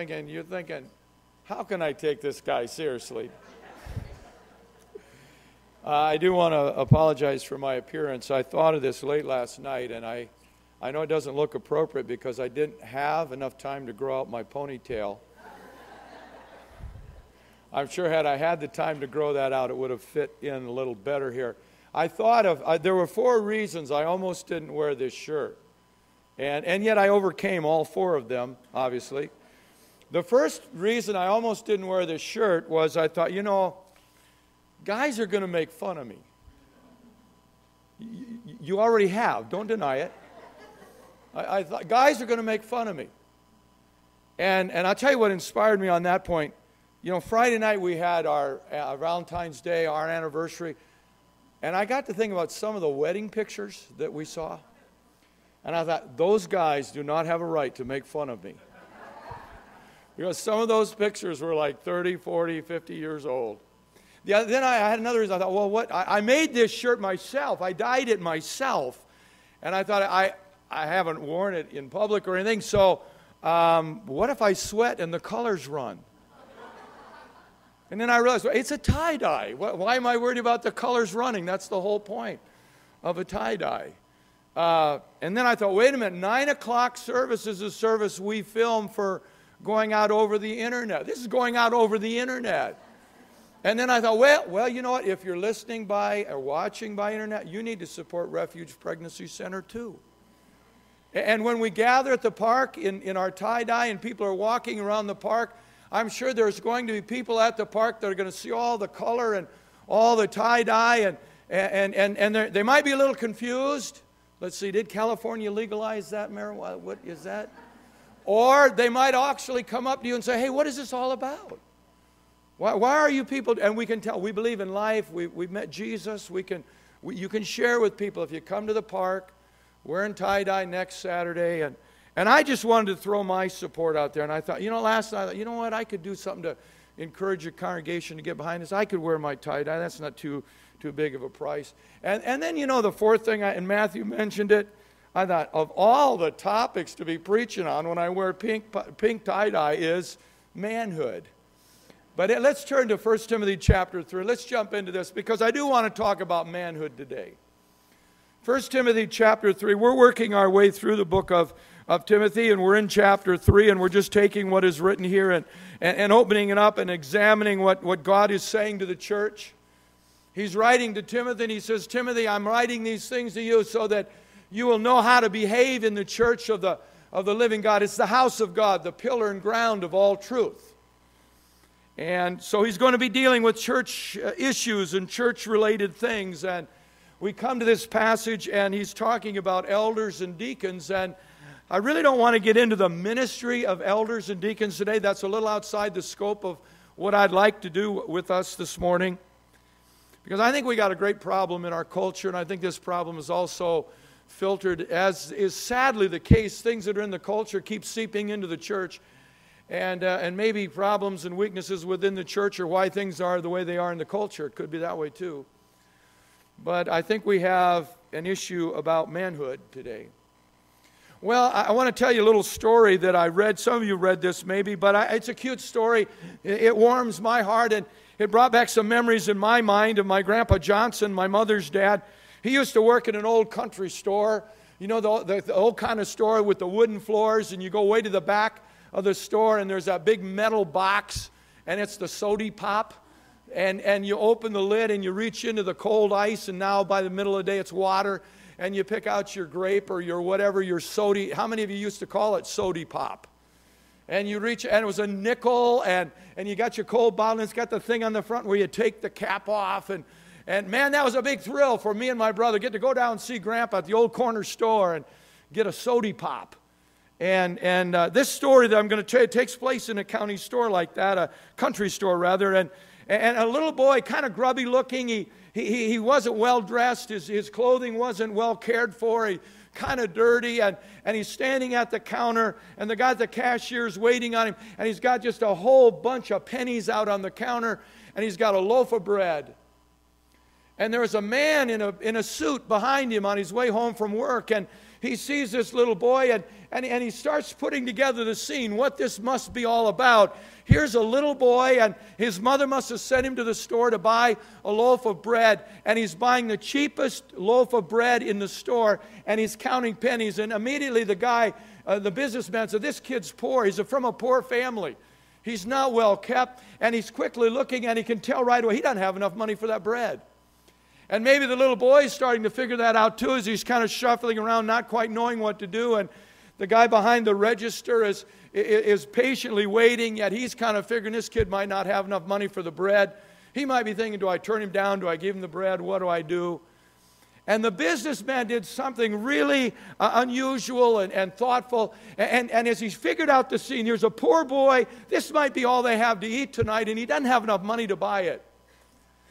And you're thinking, how can I take this guy seriously? I do want to apologize for my appearance. I thought of this late last night, and I know it doesn't look appropriate because I didn't have enough time to grow out my ponytail. I'm sure had I had the time to grow that out, it would have fit in a little better here. There were 4 reasons I almost didn't wear this shirt. And yet I overcame all 4 of them, obviously. The first reason I almost didn't wear this shirt was I thought, guys are going to make fun of me. You already have. Don't deny it. I thought guys are going to make fun of me. And I'll tell you what inspired me on that point. Friday night we had our Valentine's Day, our anniversary. And I got to think about some of the wedding pictures that we saw. And I thought, those guys do not have a right to make fun of me. Because some of those pictures were like 30, 40, 50 years old. Then I had another reason. I thought, well, I made this shirt myself. I dyed it myself. And I thought, I haven't worn it in public or anything, so what if I sweat and the colors run? And then I realized, well, it's a tie-dye. Why am I worried about the colors running? That's the whole point of a tie-dye. And then I thought, wait a minute, 9 o'clock service is a service we film for going out over the internet. This is going out over the internet. And then I thought, well, you know what? If you're listening by or watching by internet, you need to support Refuge Pregnancy Center too. And when we gather at the park in our tie-dye and people are walking around the park, I'm sure there's going to be people at the park that are going to see all the color and all the tie-dye and they might be a little confused. Let's see, did California legalize that marijuana? What is that? Or they might actually come up to you and say, hey, what is this all about? Why are you people? And we can tell, we believe in life. We've met Jesus. You can share with people if you come to the park. We're in tie-dye next Saturday. And I just wanted to throw my support out there. And I thought, last night, you know what? I could do something to encourage a congregation to get behind this. I could wear my tie-dye. That's not too big of a price. And then, the fourth thing, and Matthew mentioned it, I thought, of all the topics to be preaching on when I wear pink tie-dye is manhood. But let's turn to 1 Timothy chapter 3. Let's jump into this because I do want to talk about manhood today. 1 Timothy chapter 3, we're working our way through the book of Timothy, and we're in chapter 3, and we're just taking what is written here and opening it up and examining what God is saying to the church. He's writing to Timothy, and he says, Timothy, I'm writing these things to you so that you will know how to behave in the church of the living God. It's the house of God, the pillar and ground of all truth. And so he's going to be dealing with church issues and church-related things. And we come to this passage, and he's talking about elders and deacons. And I really don't want to get into the ministry of elders and deacons today. That's a little outside the scope of what I'd like to do with us this morning. Because I think we got a great problem in our culture, and I think this problem is also filtered, as is sadly the case. Things that are in the culture keep seeping into the church. And maybe problems and weaknesses within the church or why things are the way they are in the culture. It could be that way too. But I think we have an issue about manhood today. Well, I want to tell you a little story that I read. Some of you read this maybe, but it's a cute story. It warms my heart, and it brought back some memories in my mind of my Grandpa Johnson, my mother's dad. He used to work in an old country store, the old kind of store with the wooden floors, and you go way to the back of the store, and there's that big metal box, and it's the soda pop, and you open the lid, and you reach into the cold ice, and now by the middle of the day it's water, and you pick out your grape or your whatever, your soda. How many of you used to call it soda pop? And you reach, and it was a nickel, and you got your cold bottle, and it's got the thing on the front where you take the cap off, and man, that was a big thrill for me and my brother, get to go down and see Grandpa at the old corner store and get a soda pop. And this story that I'm going to tell you takes place in a county store like that, a country store rather. And a little boy, kind of grubby looking, he wasn't well dressed. His clothing wasn't well cared for. He kind of dirty. And he's standing at the counter. And the guy at the cashier is waiting on him. And he's got just a whole bunch of pennies out on the counter. And he's got a loaf of bread. And there was a man in a suit behind him on his way home from work. And he sees this little boy, and he starts putting together the scene, what this must be all about. Here's a little boy, and his mother must have sent him to the store to buy a loaf of bread, and he's buying the cheapest loaf of bread in the store, and he's counting pennies. And immediately the guy, the businessman, said, this kid's poor. He's from a poor family. He's not well kept, and he's quickly looking, and he can tell right away he doesn't have enough money for that bread. And maybe the little boy is starting to figure that out too, as he's kind of shuffling around, not quite knowing what to do. And the guy behind the register is patiently waiting, yet he's kind of figuring this kid might not have enough money for the bread. He might be thinking, do I turn him down? Do I give him the bread? What do I do? And the businessman did something really unusual and thoughtful. And as he figured out the scene, here's a poor boy. This might be all they have to eat tonight, and he doesn't have enough money to buy it.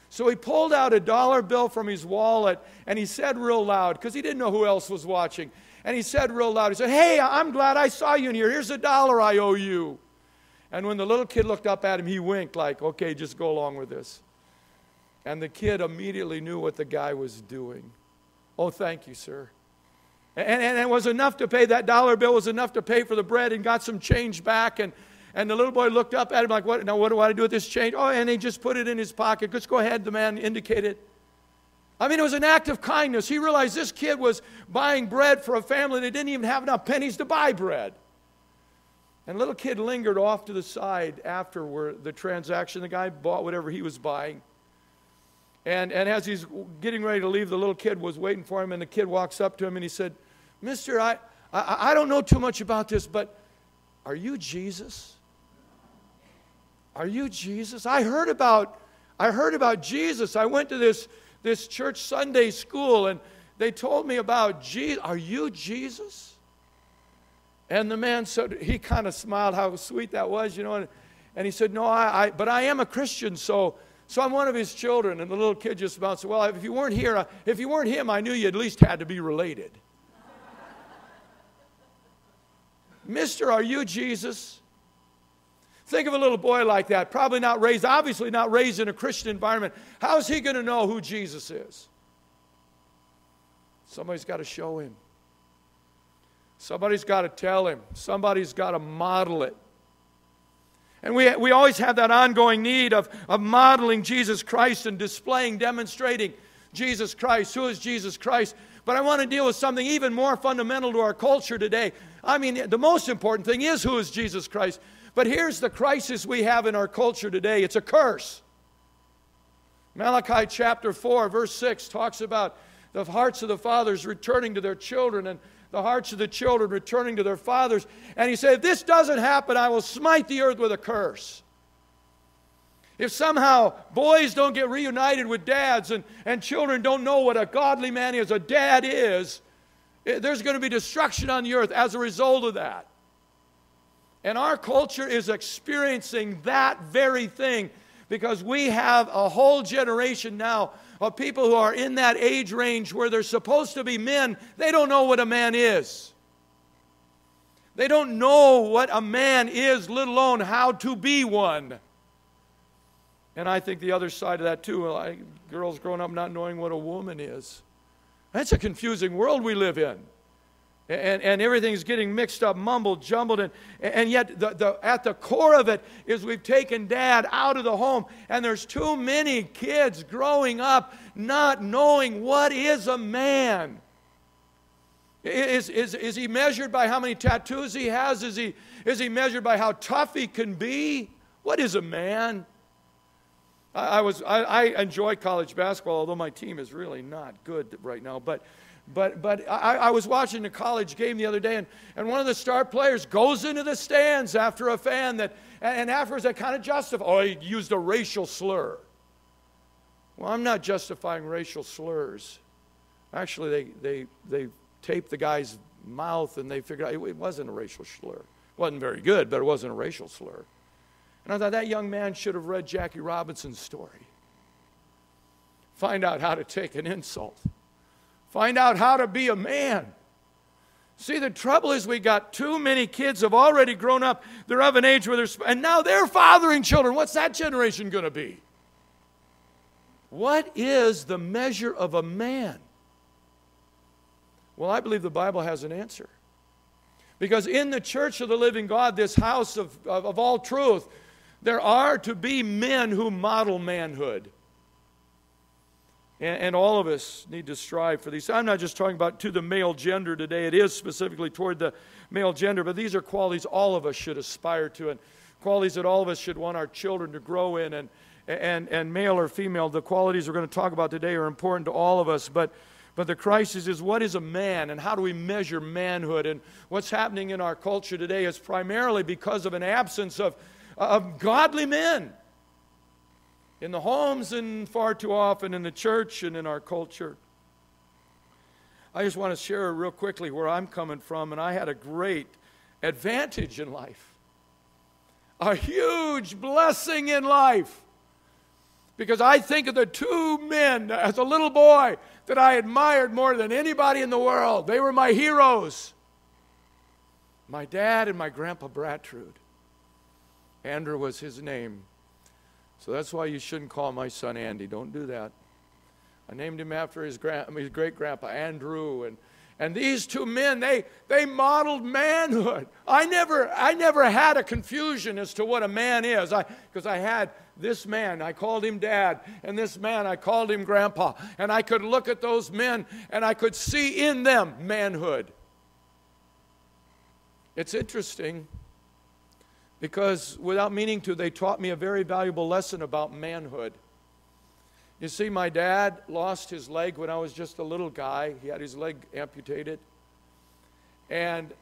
So he pulled out a dollar bill from his wallet, and he said real loud, because he didn't know who else was watching. And he said real loud, he said, hey, I'm glad I saw you in here. Here's $1 I owe you. And when the little kid looked up at him, he winked like, okay, just go along with this. And the kid immediately knew what the guy was doing. Oh, thank you, sir. And it was enough to pay, that dollar bill was enough to pay for the bread, and got some change back. And the little boy looked up at him like, what do I do with this change? Oh, and he just put it in his pocket. Just go ahead, the man indicated. I mean, it was an act of kindness. He realized this kid was buying bread for a family that didn't even have enough pennies to buy bread. And the little kid lingered off to the side after the transaction. The guy bought whatever he was buying. And as he's getting ready to leave, the little kid was waiting for him, and the kid walks up to him and he said, Mister, I don't know too much about this, but are you Jesus? Are you Jesus? I heard about Jesus. I went to this church Sunday school, and they told me about Jesus. Are you Jesus? And the man said, he kind of smiled how sweet that was, and he said, no, but I am a Christian, so I'm one of his children. And the little kid just smiled and said, well, if you weren't him, I knew you at least had to be related. Mister, are you Jesus? Think of a little boy like that, obviously not raised in a Christian environment. How is he going to know who Jesus is? Somebody's got to show him. Somebody's got to tell him. Somebody's got to model it. And we always have that ongoing need of modeling Jesus Christ and demonstrating Jesus Christ. Who is Jesus Christ? But I want to deal with something even more fundamental to our culture today. I mean, the most important thing is who is Jesus Christ. But here's the crisis we have in our culture today. It's a curse. Malachi chapter 4, verse 6 talks about the hearts of the fathers returning to their children, and the hearts of the children returning to their fathers. And he said, if this doesn't happen, I will smite the earth with a curse. If somehow boys don't get reunited with dads, and children don't know what a godly man is, a dad is, there's going to be destruction on the earth as a result of that. And our culture is experiencing that very thing, because we have a whole generation now of people who are in that age range where they're supposed to be men. They don't know what a man is. They don't know what a man is, let alone how to be one. And I think the other side of that too, girls growing up not knowing what a woman is. That's a confusing world we live in. And everything's getting mixed up, mumbled, jumbled, and yet at the core of it is we've taken dad out of the home, and there's too many kids growing up not knowing what is a man. Is he measured by how many tattoos he has? Is he measured by how tough he can be? What is a man? I enjoy college basketball, although my team is really not good right now, But I was watching a college game the other day, and one of the star players goes into the stands after a fan and afterwards they kind of justify, he used a racial slur. Well, I'm not justifying racial slurs. Actually, they taped the guy's mouth, and they figured out it wasn't a racial slur. It wasn't very good, but it wasn't a racial slur. And I thought that young man should have read Jackie Robinson's story. Find out how to take an insult. Find out how to be a man. See, the trouble is we got too many kids have already grown up. They're of an age where and now they're fathering children. What's that generation going to be? What is the measure of a man? Well, I believe the Bible has an answer. Because in the church of the living God, this house of all truth, there are to be men who model manhood. And all of us need to strive for these. I'm not just talking about to the male gender today. It is specifically toward the male gender, but these are qualities all of us should aspire to, and qualities that all of us should want our children to grow in. And male or female, the qualities we're going to talk about today are important to all of us. But the crisis is, what is a man, and how do we measure manhood? And what's happening in our culture today is primarily because of an absence of godly men in the homes, and far too often in the church and in our culture. I just want to share real quickly where I'm coming from, and I had a great advantage in life, a huge blessing in life, because I think of the two men as a little boy that I admired more than anybody in the world. They were my heroes, my dad and my grandpa Bratrude. Andrew was his name. So that's why you shouldn't call my son Andy. Don't do that. I named him after his great-grandpa, Andrew. And these two men, they modeled manhood. I never had a confusion as to what a man is. Because I had this man, I called him Dad. And this man, I called him Grandpa. And I could look at those men, and I could see in them manhood. It's interesting, because without meaning to, they taught me a very valuable lesson about manhood. You see, my dad lost his leg when I was just a little guy. He had his leg amputated. And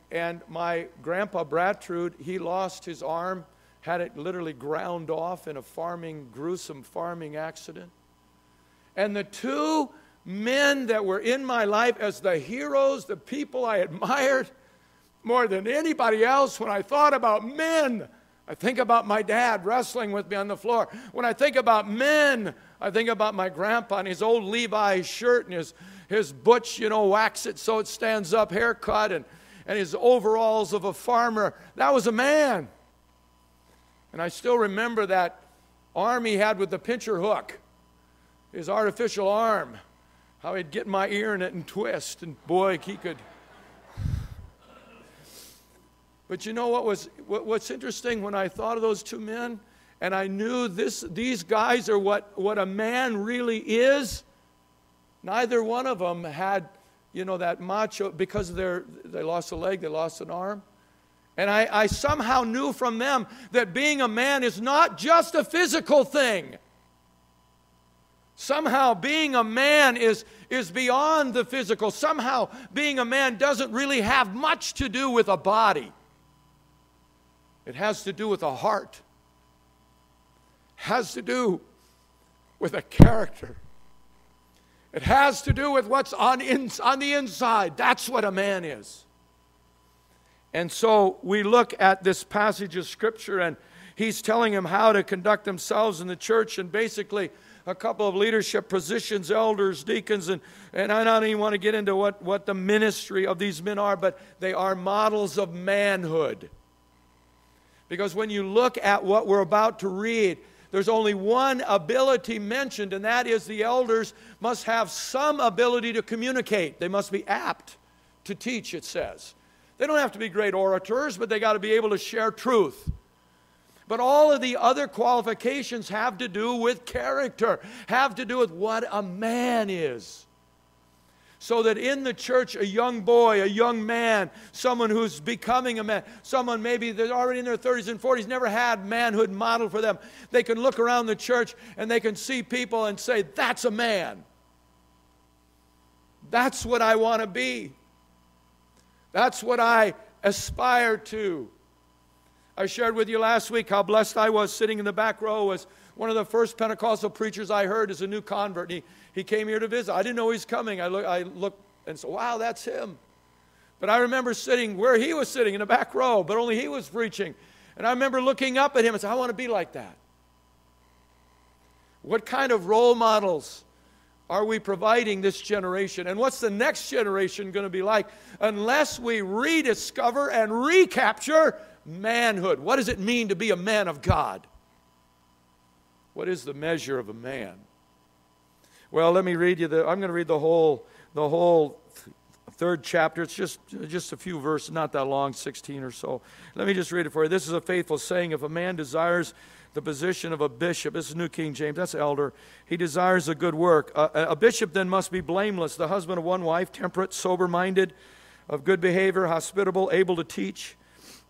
my grandpa Bratrude, he lost his arm, had it literally ground off in a gruesome farming accident. And the two men that were in my life as the heroes, the people I admired, more than anybody else, when I thought about men, I think about my dad wrestling with me on the floor. When I think about men, I think about my grandpa and his old Levi shirt and his butch, wax it so it stands up haircut, and his overalls of a farmer. That was a man. And I still remember that arm he had with the pincher hook, his artificial arm, how he'd get my ear in it and twist, and boy, he could. But you know what's interesting? When I thought of those two men, and I knew these guys are what a man really is, neither one of them had, that macho, because they lost a leg, they lost an arm. And I somehow knew from them that being a man is not just a physical thing. Somehow being a man is beyond the physical. Somehow being a man doesn't really have much to do with a body. It has to do with a heart. It has to do with a character. It has to do with what's on the inside. That's what a man is. And so we look at this passage of Scripture, and he's telling them how to conduct themselves in the church, and basically a couple of leadership positions, elders, deacons, and I don't even want to get into what the ministry of these men are, but they are models of manhood. Because when you look at what we're about to read, there's only one ability mentioned, and that is the elders must have some ability to communicate. They must be apt to teach, it says. They don't have to be great orators, but they got to be able to share truth. But all of the other qualifications have to do with character, have to do with what a man is. So that in the church, a young boy, a young man, someone who's becoming a man, someone maybe they're already in their 30s and 40s, never had manhood modeled for them, they can look around the church and they can see people and say, that's a man. That's what I want to be. That's what I aspire to. I shared with you last week how blessed I was sitting in the back row as one of the first Pentecostal preachers I heard as a new convert. He came here to visit. I didn't know he was coming. I looked and said, wow, that's him. But I remember sitting where he was sitting in the back row, but only he was preaching. And I remember looking up at him and saying, I want to be like that. What kind of role models are we providing this generation? And what's the next generation going to be like unless we rediscover and recapture manhood? What does it mean to be a man of God? What is the measure of a man? Well, let me read you I'm going to read the whole 3rd chapter. It's just a few verses, not that long, 16 or so. Let me just read it for you. This is a faithful saying. If a man desires the position of a bishop, this is New King James, that's elder, he desires a good work. A bishop then must be blameless, the husband of one wife, temperate, sober-minded, of good behavior, hospitable, able to teach,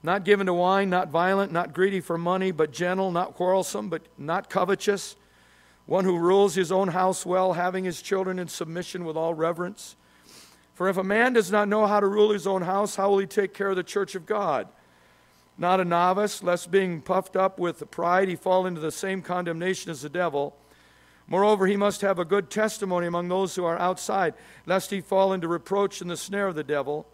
not given to wine, not violent, not greedy for money, but gentle, not quarrelsome, but not covetous, one who rules his own house well, having his children in submission with all reverence. For if a man does not know how to rule his own house, how will he take care of the church of God? Not a novice, lest being puffed up with pride he fall into the same condemnation as the devil. Moreover, he must have a good testimony among those who are outside, lest he fall into reproach and the snare of the devil.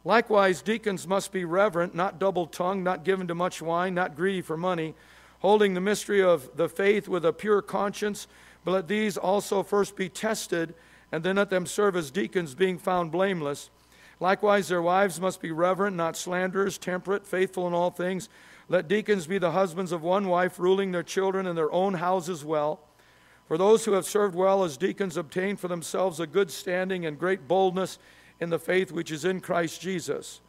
Likewise, deacons must be reverent, not double-tongued, not given to much wine, not greedy for money, holding the mystery of the faith with a pure conscience. But let these also first be tested, and then let them serve as deacons, being found blameless. Likewise, their wives must be reverent, not slanderers, temperate, faithful in all things. Let deacons be the husbands of one wife, ruling their children and their own houses well. For those who have served well as deacons obtain for themselves a good standing and great boldness in the faith which is in Christ Jesus.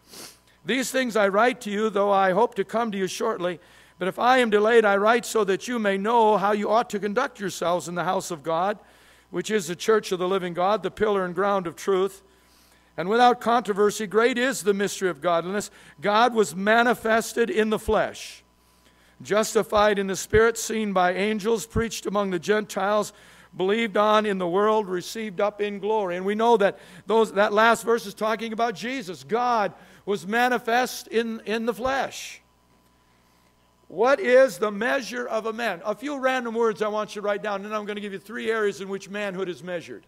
These things I write to you, though I hope to come to you shortly. But if I am delayed, I write so that you may know how you ought to conduct yourselves in the house of God, which is the church of the living God, the pillar and ground of truth. And without controversy, great is the mystery of godliness. God was manifested in the flesh, justified in the Spirit, seen by angels, preached among the Gentiles, believed on in the world, received up in glory. And we know that that last verse is talking about Jesus. God was manifest in the flesh. What is the measure of a man? A few random words I want you to write down, and then I'm going to give you 3 areas in which manhood is measured.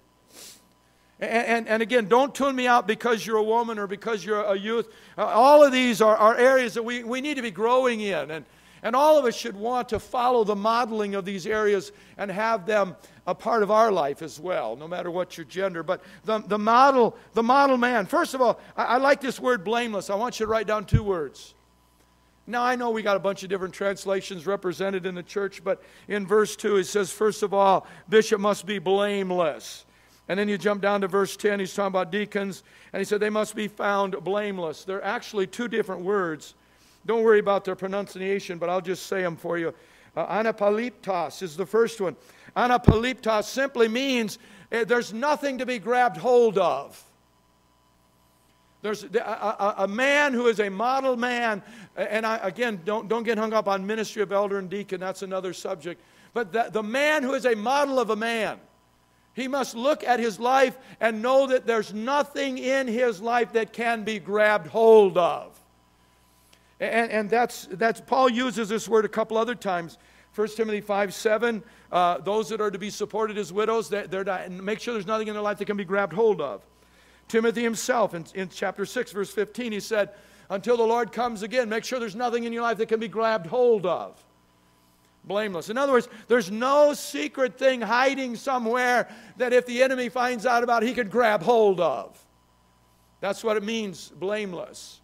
And again, don't tune me out because you're a woman or because you're a youth. All of these are areas that we need to be growing in. And all of us should want to follow the modeling of these areas and have them a part of our life as well, no matter what your gender. But the model man. First of all, I like this word blameless. I want you to write down 2 words. Now, I know we got a bunch of different translations represented in the church, but in verse 2 it says, first of all, bishop must be blameless. And then you jump down to verse 10, he's talking about deacons, and he said they must be found blameless. They're actually 2 different words. Don't worry about their pronunciation, but I'll just say them for you. Anapaleptos is the first one. Anapaleptos simply means there's nothing to be grabbed hold of. There's a man who is a model man, and again, don't get hung up on ministry of elder and deacon, that's another subject. But the man who is a model of a man, he must look at his life and know that there's nothing in his life that can be grabbed hold of. And that's Paul uses this word a couple other times. 1 Timothy 5:7, those that are to be supported as widows, make sure there's nothing in their life that can be grabbed hold of. Timothy himself, in chapter 6, verse 15, he said, until the Lord comes again, make sure there's nothing in your life that can be grabbed hold of. Blameless. In other words, there's no secret thing hiding somewhere that if the enemy finds out about it, he could grab hold of. That's what it means, blameless.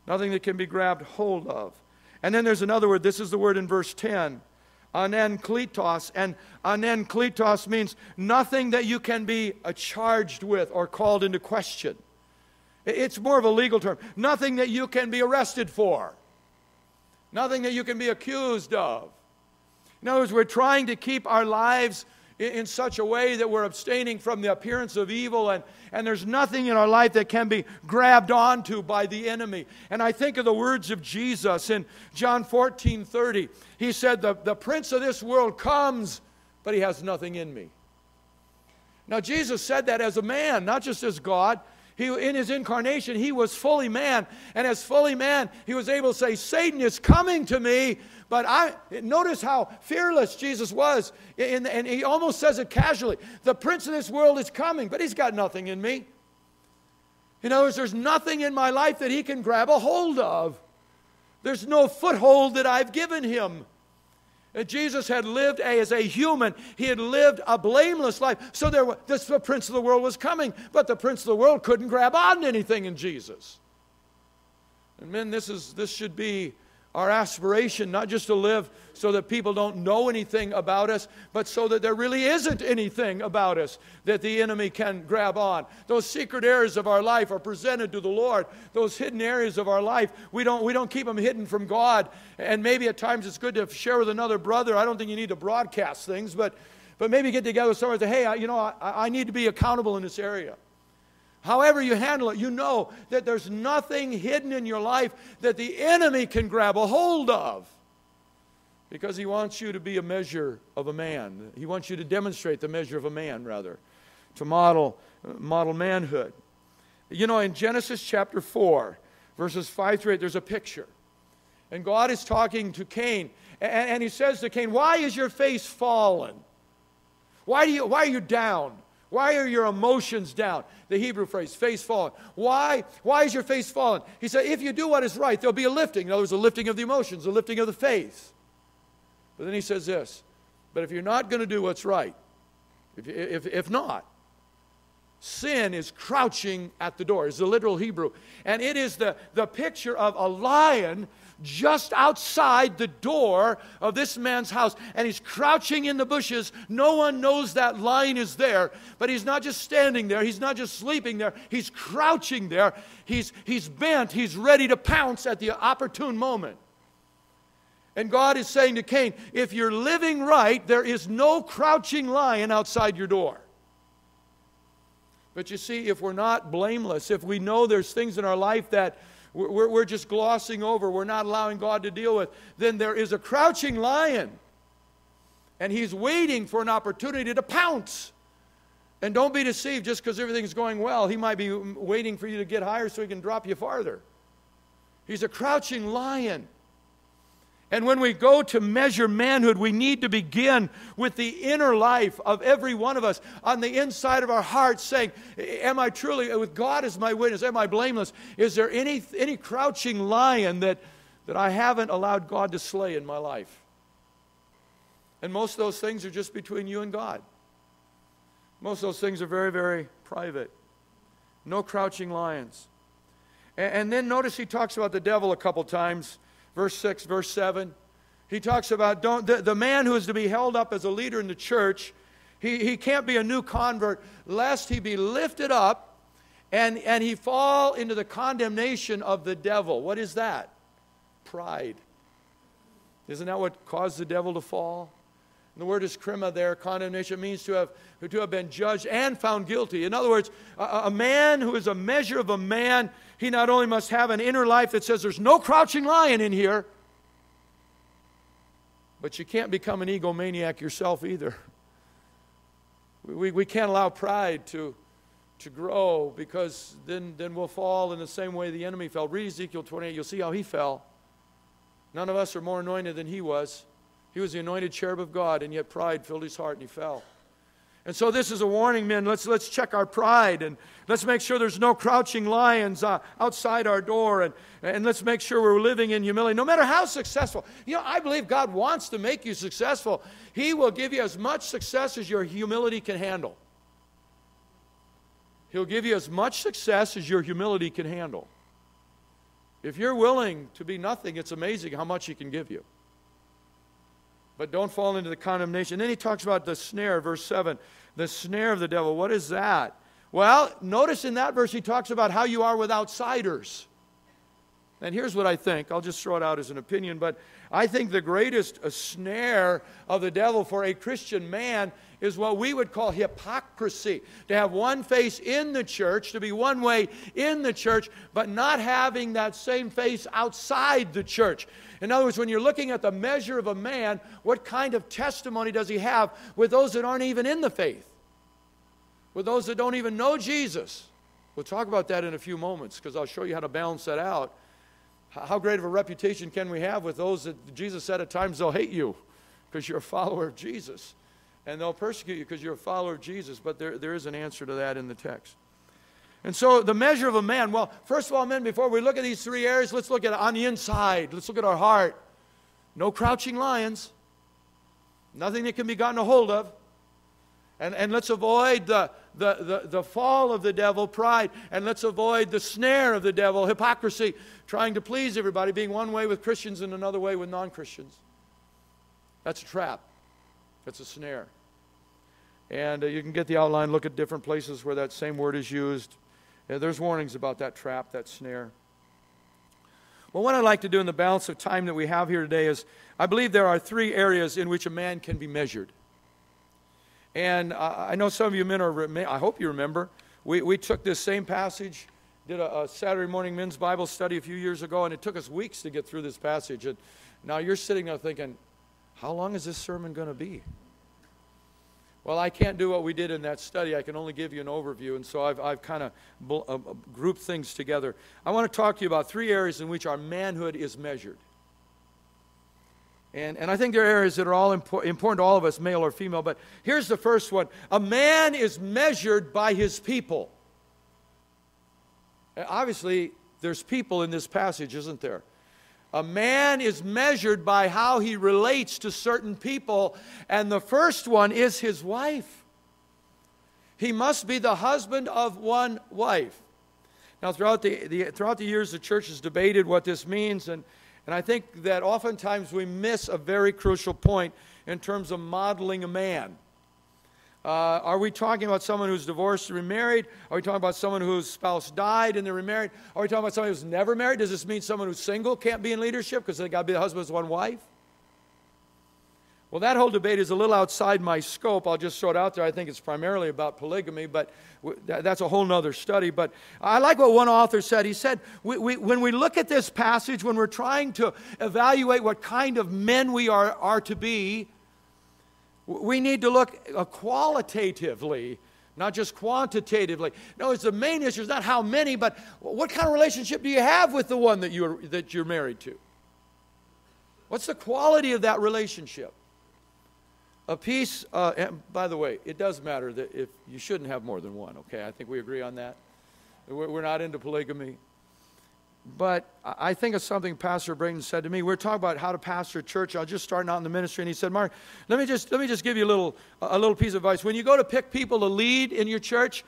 Nothing that can be grabbed hold of. And then there's another word. This is the word in verse 10. Anenkletos. And anenkletos means nothing that you can be charged with or called into question. It's more of a legal term. Nothing that you can be arrested for. Nothing that you can be accused of. In other words, we're trying to keep our lives in such a way that we're abstaining from the appearance of evil, and there's nothing in our life that can be grabbed onto by the enemy. And I think of the words of Jesus in John 14:30. He said, the prince of this world comes, but he has nothing in me. Now, Jesus said that as a man, not just as God. In his incarnation, he was fully man. And as fully man, he was able to say, Satan is coming to me. But notice how fearless Jesus was. And he almost says it casually. The prince of this world is coming, but he's got nothing in me. In other words, there's nothing in my life that he can grab a hold of. There's no foothold that I've given him. Jesus had lived as a human. He had lived a blameless life. So the prince of the world was coming. But the prince of the world couldn't grab on to anything in Jesus. And men, this should be our aspiration, not just to live so that people don't know anything about us, but so that there really isn't anything about us that the enemy can grab on. Those secret areas of our life are presented to the Lord. Those hidden areas of our life, we don't keep them hidden from God. And maybe at times it's good to share with another brother. I don't think you need to broadcast things, but maybe get together with someone and say, hey, I need to be accountable in this area. However you handle it, you know that there's nothing hidden in your life that the enemy can grab a hold of, because he wants you to be a measure of a man. He wants you to demonstrate the measure of a man, rather, to model manhood. You know, in Genesis chapter 4, verses 5 through 8, there's a picture. And God is talking to Cain, and he says to Cain, why is your face fallen? Why are you down? Why are your emotions down? The Hebrew phrase, face fallen. Why is your face fallen? He said, if you do what is right, there'll be a lifting. In other words, a lifting of the emotions, a lifting of the face. But then he says this, but if you're not going to do what's right, if not, sin is crouching at the door. It's the literal Hebrew. And it is the picture of a lion just outside the door of this man's house, and he's crouching in the bushes. No one knows that lion is there, but he's not just standing there, he's not just sleeping there, he's crouching there. He's bent, he's ready to pounce at the opportune moment. And God is saying to Cain, if you're living right, there is no crouching lion outside your door. But you see, if we're not blameless, if we know there's things in our life that we're just glossing over, we're not allowing God to deal with, then there is a crouching lion. And he's waiting for an opportunity to pounce. And don't be deceived just because everything's going well. He might be waiting for you to get higher so he can drop you farther. He's a crouching lion. And when we go to measure manhood, we need to begin with the inner life of every one of us, on the inside of our hearts, saying, am I truly, with God as my witness, am I blameless? Is there any crouching lion that I haven't allowed God to slay in my life? And most of those things are just between you and God. Most of those things are very, very private. No crouching lions. And then notice he talks about the devil a couple times. Verse 6, verse 7, he talks about the man who is to be held up as a leader in the church, he can't be a new convert lest he be lifted up and he fall into the condemnation of the devil. What is that? Pride. Isn't that what caused the devil to fall? And the word is krima there. Condemnation means to have been judged and found guilty. In other words, a man who is a measure of a man, he not only must have an inner life that says there's no crouching lion in here, but you can't become an egomaniac yourself either. We can't allow pride to grow, because then we'll fall in the same way the enemy fell. Read Ezekiel 28, you'll see how he fell. None of us are more anointed than he was. He was the anointed cherub of God, and yet pride filled his heart and he fell. And so this is a warning, men. Let's check our pride, and let's make sure there's no crouching lions outside our door, and let's make sure we're living in humility. No matter how successful. You know, I believe God wants to make you successful. He will give you as much success as your humility can handle. He'll give you as much success as your humility can handle. If you're willing to be nothing, it's amazing how much He can give you. But don't fall into the condemnation. Then he talks about the snare, verse 7. The snare of the devil. What is that? Well, notice in that verse he talks about how you are with outsiders. And here's what I think. I'll just throw it out as an opinion, but I think the greatest snare of the devil for a Christian man is what we would call hypocrisy. To have one face in the church, to be one way in the church, but not having that same face outside the church. In other words, when you're looking at the measure of a man, what kind of testimony does he have with those that aren't even in the faith? With those that don't even know Jesus? We'll talk about that in a few moments, because I'll show you how to balance that out. How great of a reputation can we have with those that Jesus said at times they'll hate you because you're a follower of Jesus, and they'll persecute you because you're a follower of Jesus? But there is an answer to that in the text. And so the measure of a man, well, first of all, men, before we look at these three areas, let's look at it on the inside. Let's look at our heart. No crouching lions. Nothing that can be gotten a hold of. And let's avoid the fall of the devil, pride. And let's avoid the snare of the devil, hypocrisy, trying to please everybody, being one way with Christians and another way with non-Christians. That's a trap. That's a snare. And you can get the outline, look at different places where that same word is used. There's warnings about that trap, that snare. Well, what I'd like to do in the balance of time that we have here today is, I believe there are 3 areas in which a man can be measured. And I know some of you men I hope you remember, we took this same passage, did a Saturday morning men's Bible study a few years ago, and it took us weeks to get through this passage. And now you're sitting there thinking, how long is this sermon going to be? Well, I can't do what we did in that study. I can only give you an overview, and so I've kind of grouped things together. I want to talk to you about 3 areas in which our manhood is measured. And I think there are areas that are all important to all of us, male or female, but here's the first one. A man is measured by his people. Obviously, there's people in this passage, isn't there? A man is measured by how he relates to certain people, and the first one is his wife. He must be the husband of one wife. Now, throughout the years, the church has debated what this means, and I think that oftentimes we miss a very crucial point in terms of modeling a man. Are we talking about someone who's divorced and remarried? Are we talking about someone whose spouse died and they're remarried? Are we talking about someone who's never married? Does this mean someone who's single can't be in leadership because they got to be the husband's one wife? Well, that whole debate is a little outside my scope. I'll just throw it out there. I think it's primarily about polygamy, but that's a whole other study. But I like what one author said. He said, when we look at this passage, when we're trying to evaluate what kind of men we are to be, we need to look qualitatively, not just quantitatively. No, it's the main issue is not how many, but what kind of relationship do you have with the one that you're married to? What's the quality of that relationship? A piece, and by the way, it does matter that if you shouldn't have more than one, okay? I think we agree on that. We're not into polygamy. But I think of something Pastor Braden said to me. We're talking about how to pastor a church. I was just starting out in the ministry, and he said, Mark, let me just give you a little piece of advice. When you go to pick people to lead in your church,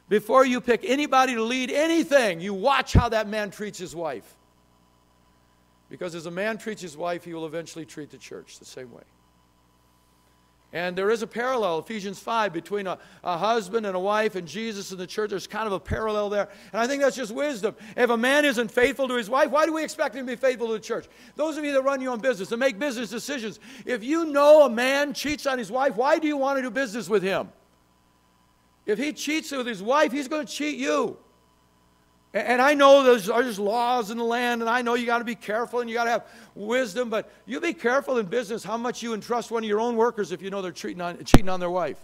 before you pick anybody to lead anything, you watch how that man treats his wife. Because as a man treats his wife, he will eventually treat the church the same way. And there is a parallel, Ephesians 5, between a husband and a wife and Jesus and the church. There's kind of a parallel there. And I think that's just wisdom. If a man isn't faithful to his wife, why do we expect him to be faithful to the church? Those of you that run your own business and make business decisions, if you know a man cheats on his wife, why do you want to do business with him? If he cheats with his wife, he's going to cheat you. And I know there's laws in the land, and I know you got to be careful and you got to have wisdom, but you be careful in business how much you entrust one of your own workers if you know they're cheating on their wife.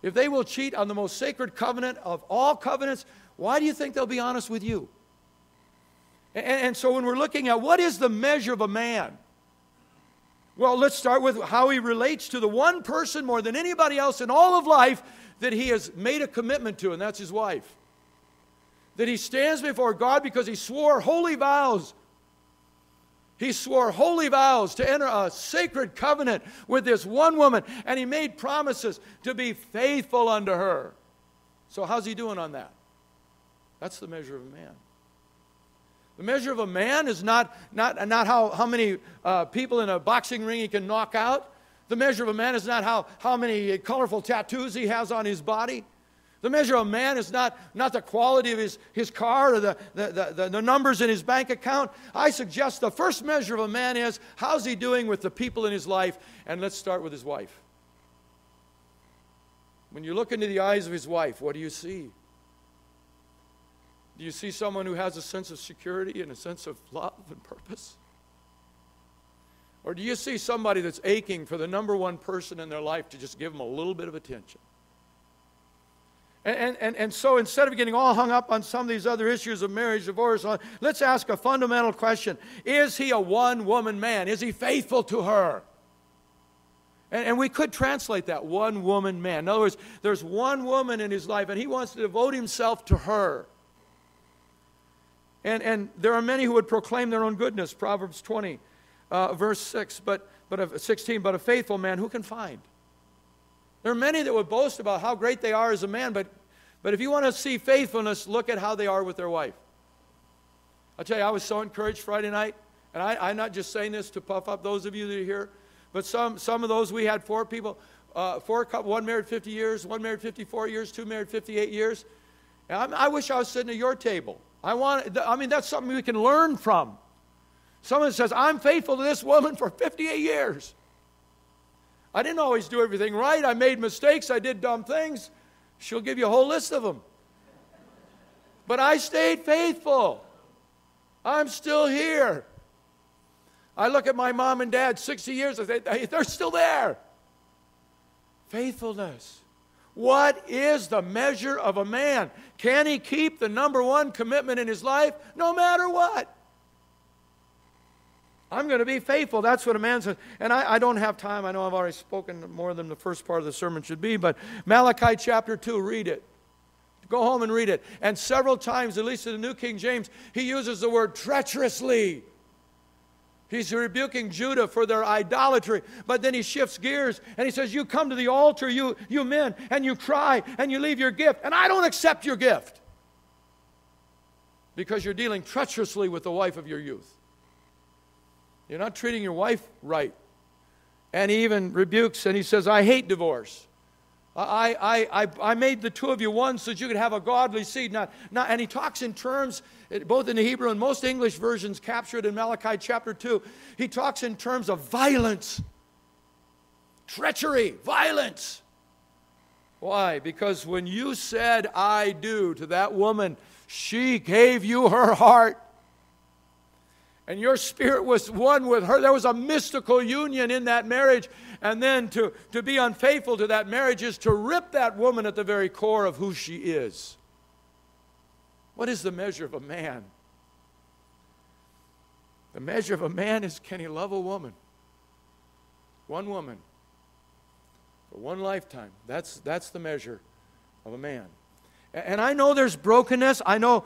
If they will cheat on the most sacred covenant of all covenants, why do you think they'll be honest with you? And so when we're looking at what is the measure of a man, well, let's start with how he relates to the one person more than anybody else in all of life that he has made a commitment to, and that's his wife. That he stands before God because he swore holy vows. He swore holy vows to enter a sacred covenant with this one woman, and he made promises to be faithful unto her. So how's he doing on that? That's the measure of a man. The measure of a man is not how many people in a boxing ring he can knock out. The measure of a man is not how many colorful tattoos he has on his body. The measure of a man is not the quality of his car or the numbers in his bank account. I suggest the first measure of a man is, how's he doing with the people in his life? And let's start with his wife. When you look into the eyes of his wife, what do you see? Do you see someone who has a sense of security and a sense of love and purpose? Or do you see somebody that's aching for the number one person in their life to just give them a little bit of attention? And so instead of getting all hung up on some of these other issues of marriage, divorce, let's ask a fundamental question. Is he a one-woman man? Is he faithful to her? And we could translate that, one-woman man. In other words, there's one woman in his life, and he wants to devote himself to her. And there are many who would proclaim their own goodness. Proverbs 20, verse 6, 16, but a faithful man who can find? There are many that would boast about how great they are as a man, but if you want to see faithfulness, look at how they are with their wife. I'll tell you, I was so encouraged Friday night, and I'm not just saying this to puff up those of you that are here, but some of those, we had 4 people, 4 couples, one married 50 years, one married 54 years, 2 married 58 years. And I wish I was sitting at your table. That's something we can learn from. Someone says, I'm faithful to this woman for 58 years. I didn't always do everything right. I made mistakes. I did dumb things. She'll give you a whole list of them. But I stayed faithful. I'm still here. I look at my mom and dad, 60 years, I say, hey, they're still there. Faithfulness. What is the measure of a man? Can he keep the number one commitment in his life no matter what? I'm going to be faithful. That's what a man says. And I don't have time. I know I've already spoken more than the first part of the sermon should be, but Malachi chapter 2, read it. Go home and read it. And several times, at least in the New King James, he uses the word treacherously. He's rebuking Judah for their idolatry. But then he shifts gears and he says, you come to the altar, you men, and you cry and you leave your gift. And I don't accept your gift. Because you're dealing treacherously with the wife of your youth. You're not treating your wife right. And he even rebukes and he says, I hate divorce. I made the two of you one so that you could have a godly seed. And he talks in terms, both in the Hebrew and most English versions captured in Malachi chapter 2, he talks in terms of violence, treachery, violence. Why? Because when you said, I do to that woman, she gave you her heart. And your spirit was one with her. There was a mystical union in that marriage. And then to be unfaithful to that marriage is to rip that woman at the very core of who she is. What is the measure of a man? The measure of a man is, can he love a woman? One woman. For one lifetime. That's the measure of a man. And I know there's brokenness. I know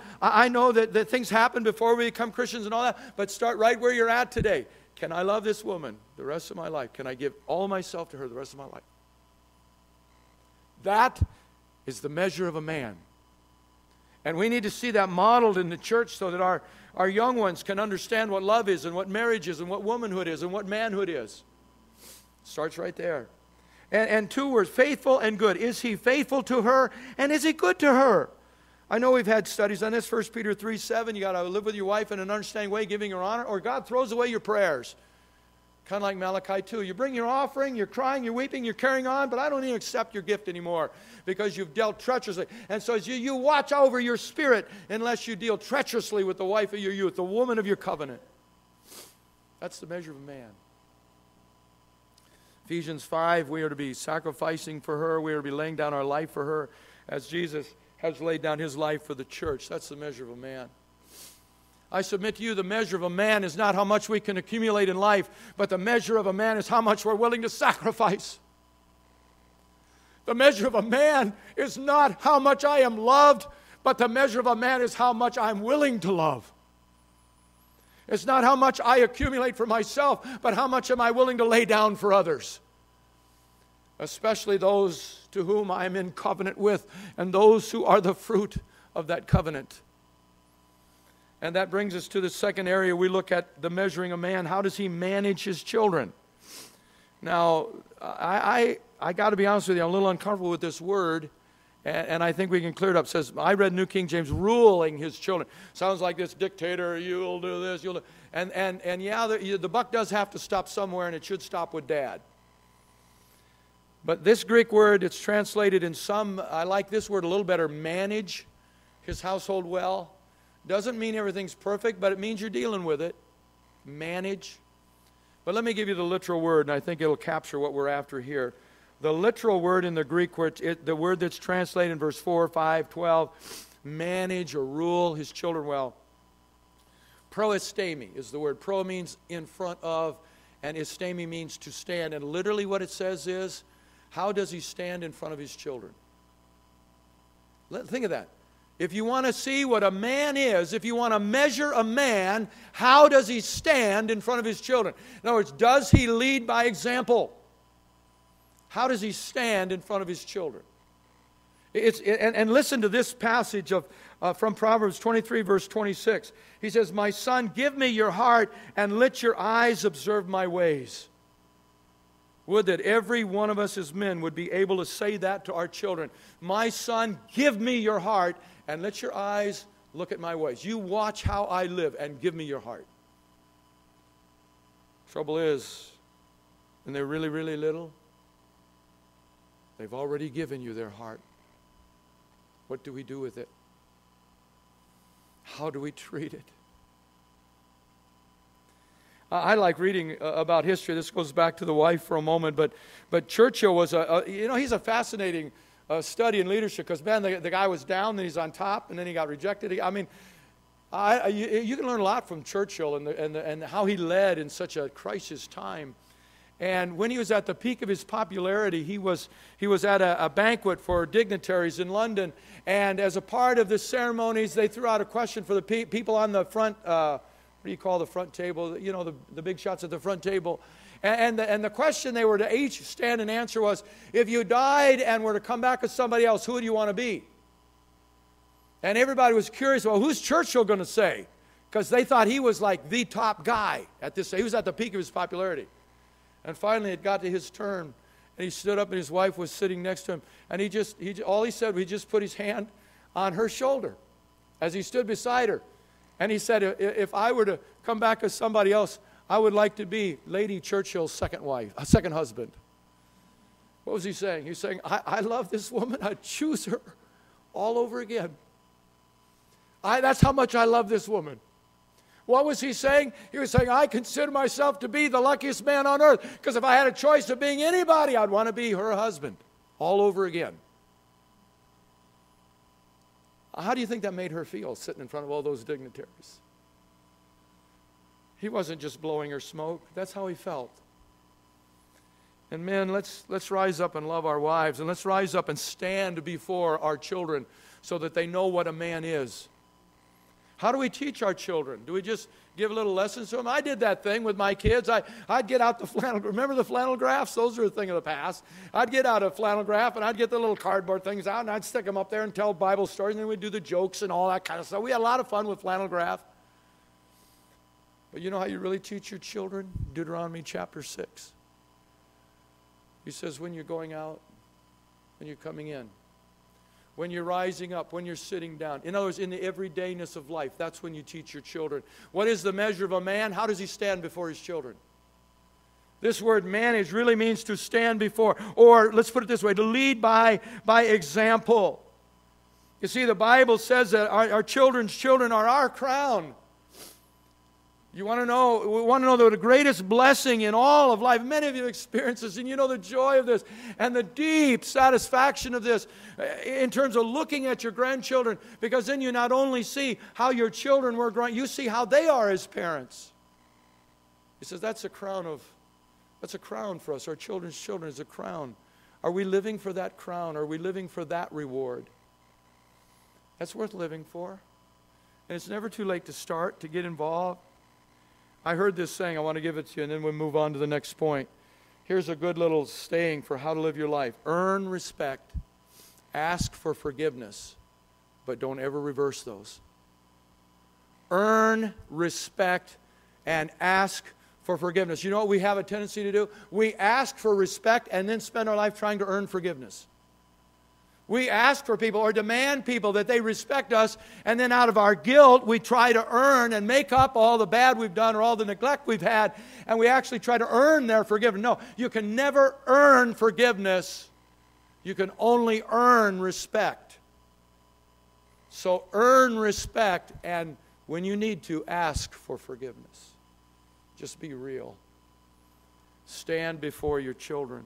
that things happen before we become Christians and all that. But start right where you're at today. Can I love this woman the rest of my life? Can I give all myself to her the rest of my life? That is the measure of a man. And we need to see that modeled in the church so that our young ones can understand what love is and what marriage is and what womanhood is and what manhood is. Starts right there. And 2 words, faithful and good. Is he faithful to her and is he good to her? I know we've had studies on this. 1 Peter 3:7, you got to live with your wife in an understanding way, giving her honor, or God throws away your prayers. Kind of like Malachi 2. You bring your offering, you're crying, you're weeping, you're carrying on, but I don't even accept your gift anymore because you've dealt treacherously. And so you watch over your spirit unless you deal treacherously with the wife of your youth, the woman of your covenant. That's the measure of a man. Ephesians 5, we are to be sacrificing for her. We are to be laying down our life for her as Jesus has laid down his life for the church. That's the measure of a man. I submit to you, the measure of a man is not how much we can accumulate in life, but the measure of a man is how much we're willing to sacrifice. The measure of a man is not how much I am loved, but the measure of a man is how much I'm willing to love. It's not how much I accumulate for myself, but how much am I willing to lay down for others. Especially those to whom I am in covenant with, and those who are the fruit of that covenant. And that brings us to the second area. We look at the measuring a man. How does he manage his children? Now, I got to be honest with you, I'm a little uncomfortable with this word. And I think we can clear it up. It says, I read New King James, ruling his children. Sounds like this dictator, you'll do this, you'll do. And yeah, the buck does have to stop somewhere, and it should stop with dad. But this Greek word, it's translated in some, I like this word a little better, manage his household well. Doesn't mean everything's perfect, but it means you're dealing with it. Manage. But let me give you the literal word, and I think it'll capture what we're after here. The literal word in the Greek, the word that's translated in verse 4, 5, 12, manage or rule his children well. Proestemi is the word. Pro means in front of, and estemi means to stand. And literally what it says is, how does he stand in front of his children? Think of that. If you want to see what a man is, if you want to measure a man, how does he stand in front of his children? In other words, does he lead by example? How does he stand in front of his children? And listen to this passage from Proverbs 23, verse 26. He says, "My son, give me your heart, and let your eyes observe my ways." Would that every one of us as men would be able to say that to our children. My son, give me your heart, and let your eyes look at my ways. You watch how I live, and give me your heart. Trouble is, when they're really, really little, they've already given you their heart. What do we do with it? How do we treat it? I like reading about history. This goes back to the wife for a moment, but Churchill was he's a fascinating study in leadership, because, man, the guy was down, then he's on top, and then he got rejected. I mean, you can learn a lot from Churchill and how he led in such a crisis time. And when he was at the peak of his popularity, he was at a banquet for dignitaries in London, and as a part of the ceremonies, they threw out a question for the people on the front. What do you call the front table? You know, the big shots at the front table. And the question they were to each stand and answer was, if you died and were to come back as somebody else, who would you want to be? And everybody was curious, well, who's Churchill going to say? Because they thought he was like the top guy at this. He was at the peak of his popularity. And finally it got to his turn, and he stood up, and his wife was sitting next to him. And all he said, he just put his hand on her shoulder as he stood beside her. And he said, if I were to come back as somebody else, I would like to be Lady Churchill's second husband. What was he saying? He was saying, I love this woman. I'd choose her all over again. That's how much I love this woman. What was he saying? He was saying, I consider myself to be the luckiest man on earth, because if I had a choice of being anybody, I'd want to be her husband all over again. How do you think that made her feel, sitting in front of all those dignitaries? He wasn't just blowing her smoke. That's how he felt. And men, let's rise up and love our wives, and let's rise up and stand before our children so that they know what a man is. How do we teach our children? Do we just give little lessons to them? I did that thing with my kids. I'd get out the flannel. Remember the flannel graphs? Those are a thing of the past. I'd get out a flannel graph, and I'd get the little cardboard things out, and I'd stick them up there and tell Bible stories, and then we'd do the jokes and all that kind of stuff. We had a lot of fun with flannel graph. But you know how you really teach your children? Deuteronomy chapter 6. He says, when you're going out, when you're coming in, when you're rising up, when you're sitting down. In other words, in the everydayness of life, that's when you teach your children. What is the measure of a man? How does he stand before his children? This word manage really means to stand before, or let's put it this way, to lead by example. You see, the Bible says that our children's children are our crown. We want to know the greatest blessing in all of life. Many of you experience this, and you know the joy of this and the deep satisfaction of this in terms of looking at your grandchildren, because then you not only see how your children were growing, you see how they are as parents. He says that's a crown for us. Our children's children is a crown. Are we living for that crown? Are we living for that reward? That's worth living for. And it's never too late to start, to get involved. I heard this saying, I want to give it to you, and then we'll move on to the next point. Here's a good little saying for how to live your life. Earn respect, ask for forgiveness, but don't ever reverse those. Earn respect and ask for forgiveness. You know what we have a tendency to do? We ask for respect and then spend our life trying to earn forgiveness. We ask for people or demand people that they respect us, and then out of our guilt, we try to earn and make up all the bad we've done or all the neglect we've had, and we actually try to earn their forgiveness. No, you can never earn forgiveness. You can only earn respect. So earn respect, and when you need to, ask for forgiveness. Just be real. Stand before your children.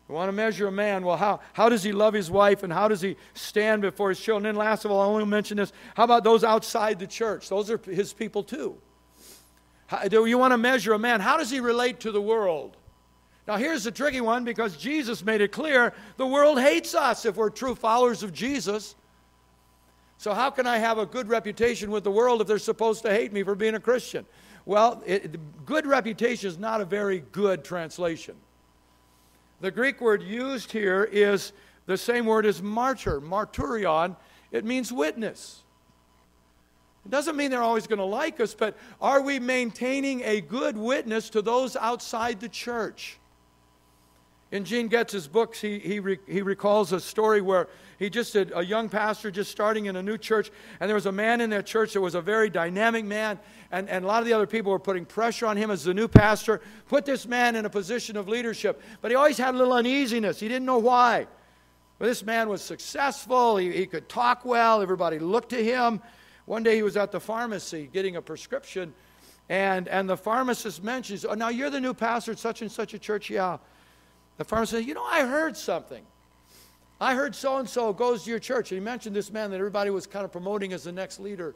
We want to measure a man. Well, how does he love his wife, and how does he stand before his children? And last of all, I only mention this. How about those outside the church? Those are his people too. Do you want to measure a man? How does he relate to the world? Now here's the tricky one, because Jesus made it clear the world hates us if we're true followers of Jesus. So how can I have a good reputation with the world if they're supposed to hate me for being a Christian? Well, good reputation is not a very good translation. The Greek word used here is the same word as martyr, martyrion. It means witness. It doesn't mean they're always going to like us, but are we maintaining a good witness to those outside the church? In Gene Getz's books, he recalls a story where he just did a young pastor just starting in a new church, and there was a man in that church that was a very dynamic man, and a lot of the other people were putting pressure on him as the new pastor, put this man in a position of leadership. But he always had a little uneasiness. He didn't know why. But this man was successful. He could talk well. Everybody looked to him. One day he was at the pharmacy getting a prescription, and the pharmacist mentions, "Oh, now you're the new pastor at such and such a church." "Yeah." The pharmacist said, "You know, I heard something. I heard so-and-so goes to your church." And he mentioned this man that everybody was kind of promoting as the next leader. And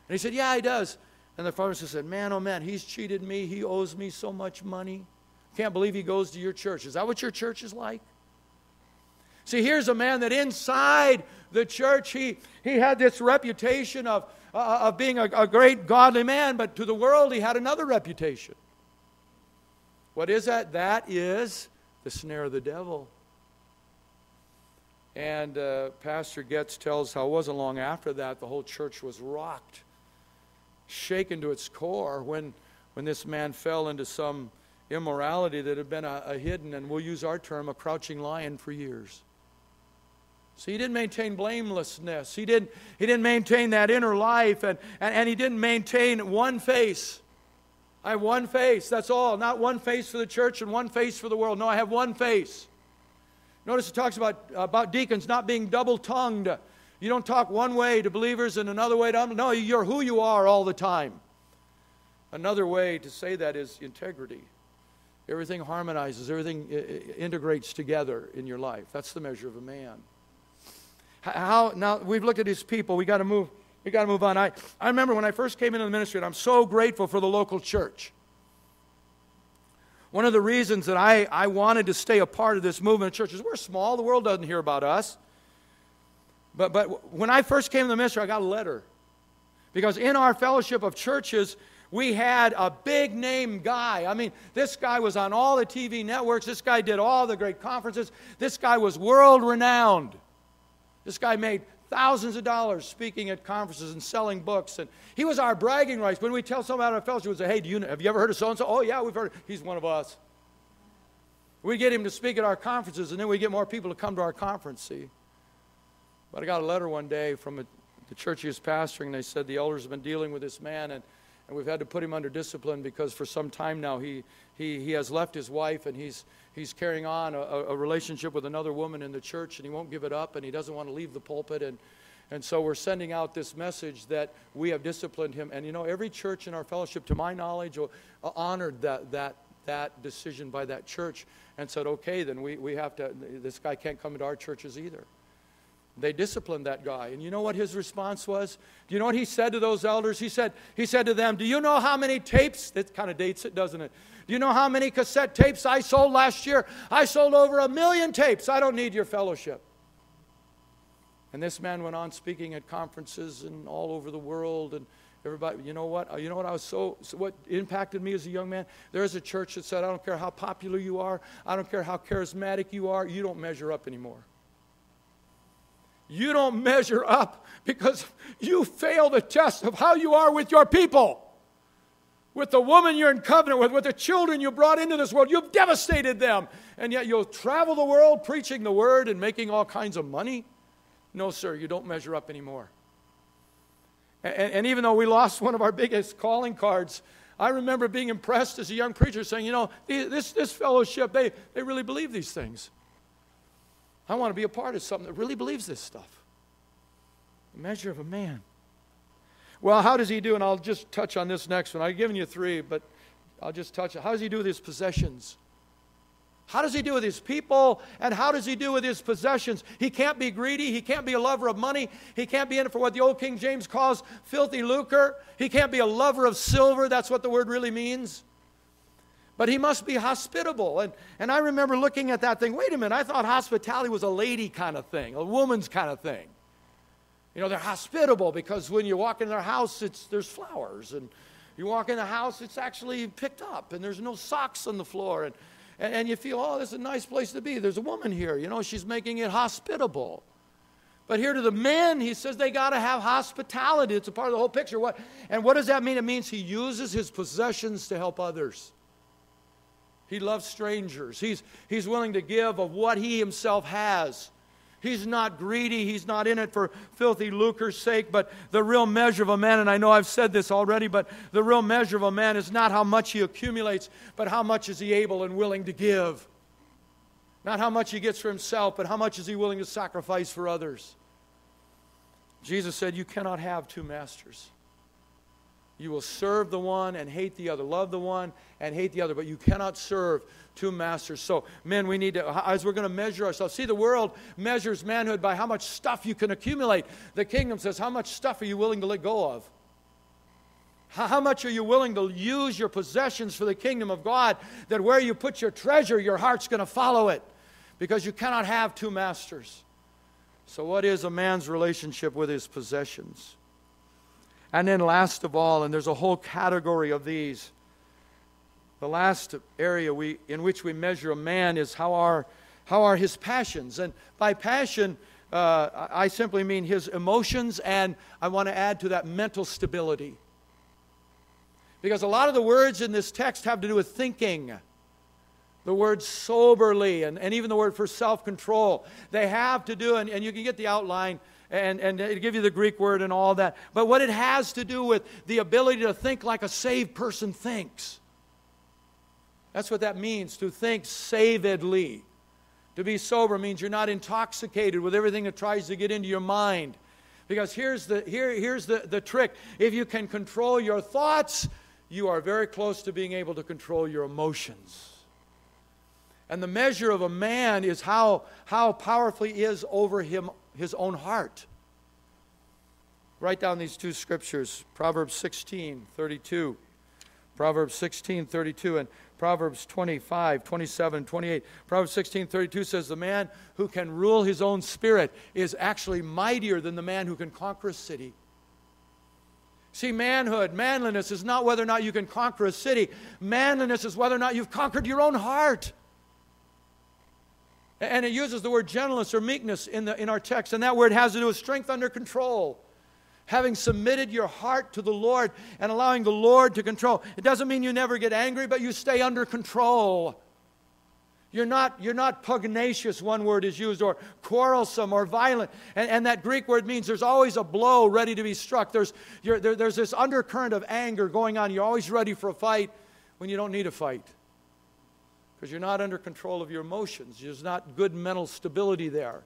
he said, "Yeah, he does." And the pharmacist said, "Man, oh man, he's cheated me. He owes me so much money. Can't believe he goes to your church." Is that what your church is like? See, here's a man that inside the church, he had this reputation of being a great godly man, but to the world he had another reputation. What is that? That is the snare of the devil. And Pastor Getz tells how it wasn't long after that the whole church was rocked, shaken to its core when this man fell into some immorality that had been a hidden, and we'll use our term, a crouching lion for years. So he didn't maintain blamelessness. He didn't maintain that inner life, and he didn't maintain one face. I have one face, that's all. Not one face for the church and one face for the world. No, I have one face. Notice it talks about deacons not being double-tongued. You don't talk one way to believers and another way to unbelievers. No, you're who you are all the time. Another way to say that is integrity. Everything harmonizes, everything integrates together in your life. That's the measure of a man. Now, we've looked at his people. We got to move on. I remember when I first came into the ministry, and I'm so grateful for the local church. One of the reasons that I wanted to stay a part of this movement of churches, we're small, the world doesn't hear about us. But when I first came to the ministry, I got a letter. Because in our fellowship of churches, we had a big name guy. I mean, this guy was on all the TV networks. This guy did all the great conferences. This guy was world renowned. This guy made thousands of dollars speaking at conferences and selling books. And he was our bragging rights. When we tell someone about our fellowship, we say, "Hey, have you ever heard of so-and-so?" "Oh, yeah, we've heard. He's one of us." We get him to speak at our conferences, and then we get more people to come to our conference, see. But I got a letter one day from the church he was pastoring. They said the elders have been dealing with this man, and we've had to put him under discipline because for some time now he has left his wife, and he's carrying on a relationship with another woman in the church, and he won't give it up, and he doesn't want to leave the pulpit. And so we're sending out this message that we have disciplined him. And you know, every church in our fellowship, to my knowledge, honored that decision by that church and said, "Okay, then we have to, this guy can't come into our churches either." They disciplined that guy. And you know what his response was? Do you know what he said to those elders? He said to them, "Do you know how many tapes," that kind of dates it, doesn't it? "Do you know how many cassette tapes I sold last year? I sold over 1 million tapes. I don't need your fellowship." And this man went on speaking at conferences and all over the world, and everybody, you know what I was so what impacted me as a young man? There's a church that said, "I don't care how popular you are, I don't care how charismatic you are, you don't measure up anymore. You don't measure up because you fail the test of how you are with your people. With the woman you're in covenant with the children you brought into this world, you've devastated them. And yet you'll travel the world preaching the word and making all kinds of money? No, sir, you don't measure up anymore." And even though we lost one of our biggest calling cards, I remember being impressed as a young preacher saying, you know, this fellowship, they really believe these things. I want to be a part of something that really believes this stuff. The measure of a man. Well, how does he do? And I'll just touch on this next one. I've given you 3, but I'll just touch it. How does he do with his possessions? How does he do with his people? And how does he do with his possessions? He can't be greedy. He can't be a lover of money. He can't be in it for what the old King James calls filthy lucre. He can't be a lover of silver. That's what the word really means. But he must be hospitable. And I remember looking at that thing. Wait a minute, I thought hospitality was a lady kind of thing, a woman's kind of thing. You know, they're hospitable because when you walk in their house, there's flowers. And you walk in the house, it's actually picked up. And there's no socks on the floor. And you feel, oh, this is a nice place to be. There's a woman here. You know, she's making it hospitable. But here to the men, he says they got to have hospitality. It's a part of the whole picture. And what does that mean? It means he uses his possessions to help others. He loves strangers. He's willing to give of what he himself has. He's not greedy. He's not in it for filthy lucre's sake. But the real measure of a man, and I know I've said this already, but the real measure of a man is not how much he accumulates, but how much is he able and willing to give. Not how much he gets for himself, but how much is he willing to sacrifice for others. Jesus said, you cannot have two masters. You will serve the one and hate the other. Love the one and hate the other. But you cannot serve two masters. So, men, we need to, as we're going to measure ourselves. See, the world measures manhood by how much stuff you can accumulate. The kingdom says, how much stuff are you willing to let go of? How much are you willing to use your possessions for the kingdom of God, that where you put your treasure, your heart's going to follow it? Because you cannot have two masters. So what is a man's relationship with his possessions? And then last of all, and there's a whole category of these, the last area in which we measure a man is how are his passions. And by passion, I simply mean his emotions, and I want to add to that mental stability. Because a lot of the words in this text have to do with thinking. The word soberly, and even the word for self-control. They have to do, and you can get the outline, and it'll give you the Greek word and all that. But what it has to do with the ability to think like a saved person thinks. That's what that means, to think savedly. To be sober means you're not intoxicated with everything that tries to get into your mind. Because here's the trick. If you can control your thoughts, you are very close to being able to control your emotions. And the measure of a man is how powerfully he is over his own heart. Write down these two scriptures, Proverbs 16:32. Proverbs 16:32 and Proverbs 25:27-28. Proverbs 16:32 says, the man who can rule his own spirit is actually mightier than the man who can conquer a city. See, manliness is not whether or not you can conquer a city. Manliness is whether or not you've conquered your own heart. And it uses the word gentleness or meekness in our text. And that word has to do with strength under control. Having submitted your heart to the Lord and allowing the Lord to control. It doesn't mean you never get angry, but you stay under control. You're not pugnacious, one word is used, or quarrelsome or violent. And that Greek word means there's always a blow ready to be struck. There's this undercurrent of anger going on. You're always ready for a fight when you don't need a fight. Because you're not under control of your emotions. There's not good mental stability there.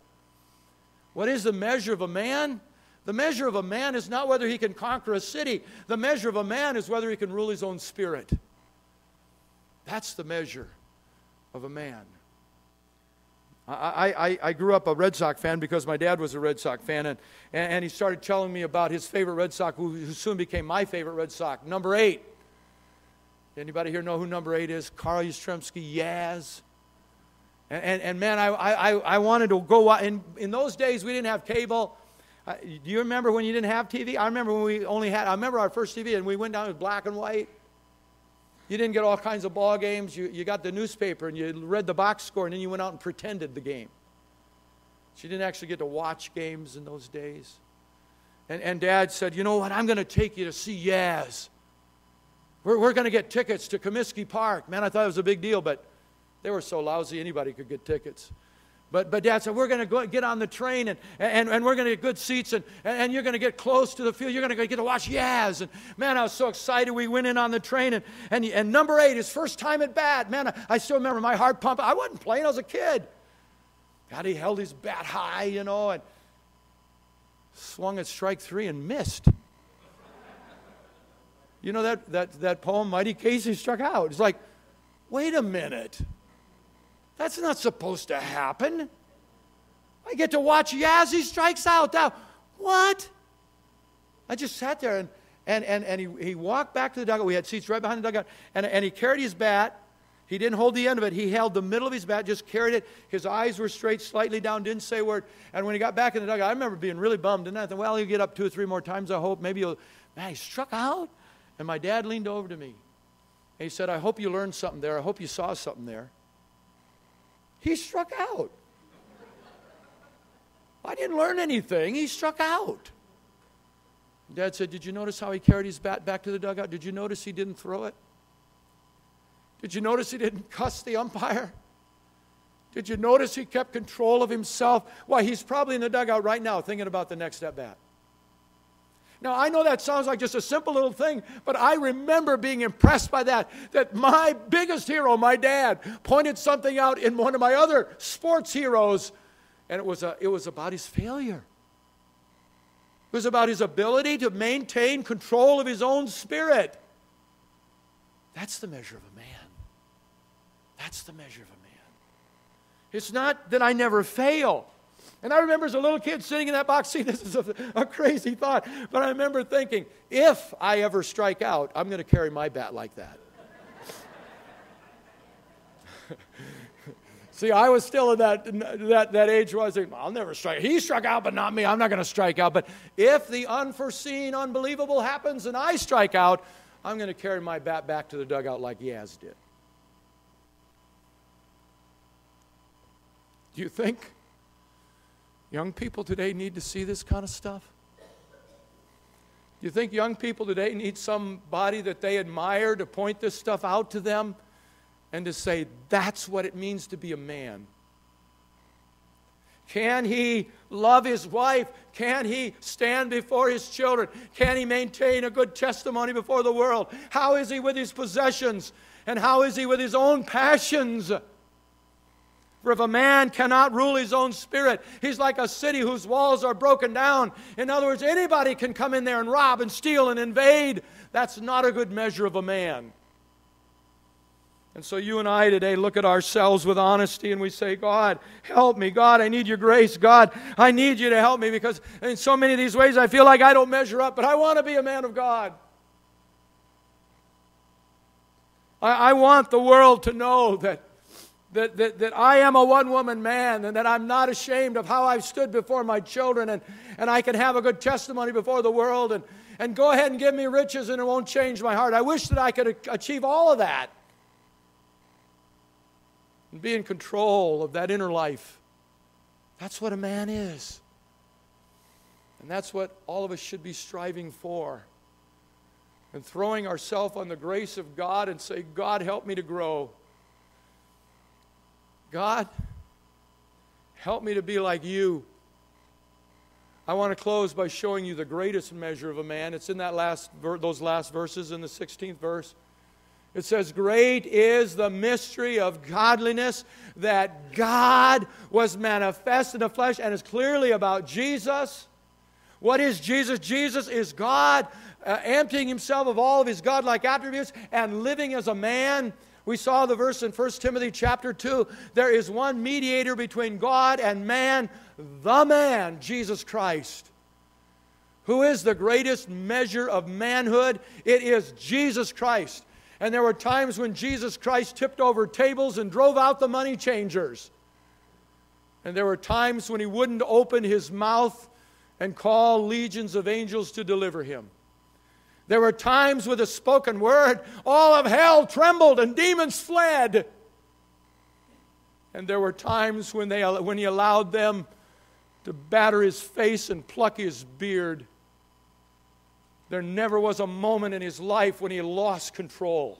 What is the measure of a man? The measure of a man is not whether he can conquer a city. The measure of a man is whether he can rule his own spirit. That's the measure of a man. I grew up a Red Sox fan because my dad was a Red Sox fan, and he started telling me about his favorite Red Sox, who soon became my favorite Red Sox, number 8. Anybody here know who number 8 is? Carl Yastrzemski, Yaz. And man, I wanted to go out. In those days, we didn't have cable. Do you remember when you didn't have TV? I remember when we only had, I remember our first TV, and we went down with black and white. You didn't get all kinds of ball games. You got the newspaper, and you read the box score, and then you went out and pretended the game. So you didn't actually get to watch games in those days. And Dad said, you know what, I'm going to take you to see Yaz. We're going to get tickets to Comiskey Park. Man, I thought it was a big deal, but they were so lousy anybody could get tickets. But Dad said, we're going to get on the train, and we're going to get good seats, and you're going to get close to the field. You're going to get to watch Yaz. And man, I was so excited. We went in on the train, and number 8, his first time at bat. Man, I still remember my heart pumping. I wasn't playing. I was a kid. God, he held his bat high, and swung at strike 3 and missed. You know that poem, Mighty Casey Struck Out? It's like, wait a minute. That's not supposed to happen. I get to watch Yaz, he strikes out. Now, what? I just sat there, and he walked back to the dugout. We had seats right behind the dugout. And he carried his bat. He didn't hold the end of it. He held the middle of his bat, just carried it. His eyes were straight, slightly down, didn't say a word. And when he got back in the dugout, I remember being really bummed. And I thought, well, he'll get up 2 or 3 more times, I hope. Maybe he'll, man, he struck out. And my dad leaned over to me. And he said, I hope you learned something there. I hope you saw something there. He struck out. I didn't learn anything. He struck out. Dad said, did you notice how he carried his bat back to the dugout? Did you notice he didn't throw it? Did you notice he didn't cuss the umpire? Did you notice he kept control of himself? Why, he's probably in the dugout right now thinking about the next at bat. Now, I know that sounds like just a simple little thing, but I remember being impressed by that my biggest hero, my dad, pointed something out in one of my other sports heroes, and it was about his failure. It was about his ability to maintain control of his own spirit. That's the measure of a man. That's the measure of a man. It's not that I never fail. And I remember as a little kid sitting in that box seat, this is a crazy thought, but I remember thinking, if I ever strike out, I'm going to carry my bat like that. See, I was still in that age where I was thinking, I'll never strike. He struck out, but not me. I'm not going to strike out. But if the unforeseen, unbelievable happens and I strike out, I'm going to carry my bat back to the dugout like Yaz did. Do you think young people today need to see this kind of stuff? Do you think young people today need somebody that they admire to point this stuff out to them and to say, that's what it means to be a man? Can he love his wife? Can he stand before his children? Can he maintain a good testimony before the world? How is he with his possessions? And how is he with his own passions? For if a man cannot rule his own spirit, he's like a city whose walls are broken down. In other words, anybody can come in there and rob and steal and invade. That's not a good measure of a man. And so you and I today look at ourselves with honesty and we say, God, help me. God, I need your grace. God, I need you to help me, because in so many of these ways I feel like I don't measure up, but I want to be a man of God. I want the world to know that I am a one-woman man, and that I'm not ashamed of how I've stood before my children, and I can have a good testimony before the world, and go ahead and give me riches and it won't change my heart. I wish that I could achieve all of that and be in control of that inner life. That's what a man is. And that's what all of us should be striving for. And throwing ourselves on the grace of God and say, God, help me to grow. God, help me to be like you. I want to close by showing you the greatest measure of a man. It's in those last verses in the 16th verse. It says, great is the mystery of godliness, that God was manifest in the flesh, and is clearly about Jesus. What is Jesus? Jesus is God, emptying himself of all of his godlike attributes and living as a man. We saw the verse in 1 Timothy chapter 2. There is one mediator between God and man, the man, Jesus Christ. Who is the greatest measure of manhood? It is Jesus Christ. And there were times when Jesus Christ tipped over tables and drove out the money changers. And there were times when he wouldn't open his mouth and call legions of angels to deliver him. There were times with a spoken word, all of hell trembled and demons fled. And there were times when he allowed them to batter his face and pluck his beard. There never was a moment in his life when he lost control,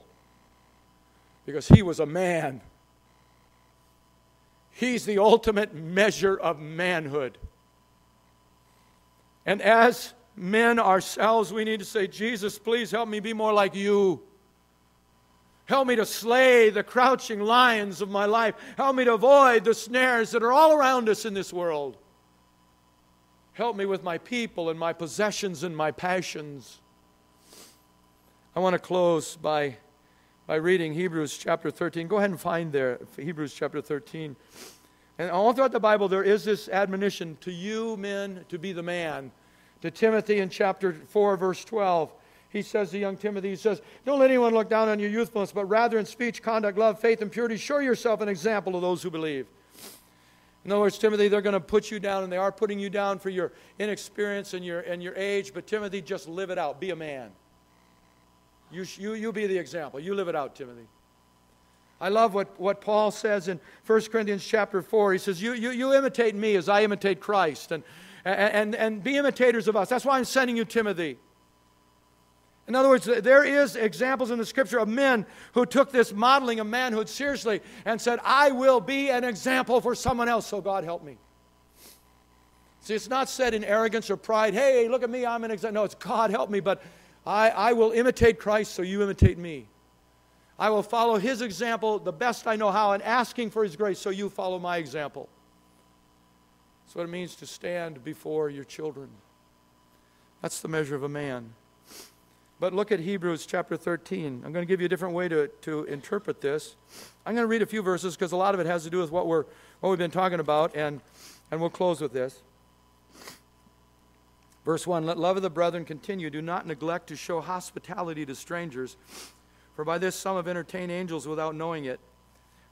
because he was a man. He's the ultimate measure of manhood. And as men ourselves, we need to say, Jesus, please help me be more like you. Help me to slay the crouching lions of my life. Help me to avoid the snares that are all around us in this world. Help me with my people and my possessions and my passions. I want to close by reading Hebrews chapter 13. Go ahead and find there, Hebrews chapter 13. And all throughout the Bible there is this admonition to you men to be the man. To Timothy in chapter 4, verse 12, he says to young Timothy, he says, don't let anyone look down on your youthfulness, but rather in speech, conduct, love, faith, and purity, show yourself an example to those who believe. In other words, Timothy, they're going to put you down, and they are putting you down for your inexperience and your age, but Timothy, just live it out. Be a man. You be the example. You live it out, Timothy. I love what Paul says in 1 Corinthians chapter 4. He says, you imitate me as I imitate Christ, and be imitators of us. That's why I'm sending you Timothy. In other words, there is examples in the Scripture of men who took this modeling of manhood seriously and said, I will be an example for someone else, so God help me. See, it's not said in arrogance or pride, hey, look at me, I'm an example. No, it's God help me, but I will imitate Christ, so you imitate me. I will follow His example the best I know how, and asking for His grace, so you follow my example. That's what it means to stand before your children. That's the measure of a man. But look at Hebrews chapter 13. I'm going to give you a different way to interpret this. I'm going to read a few verses because a lot of it has to do with what we've been talking about, and we'll close with this. Verse 1, let love of the brethren continue. Do not neglect to show hospitality to strangers, for by this some have entertained angels without knowing it.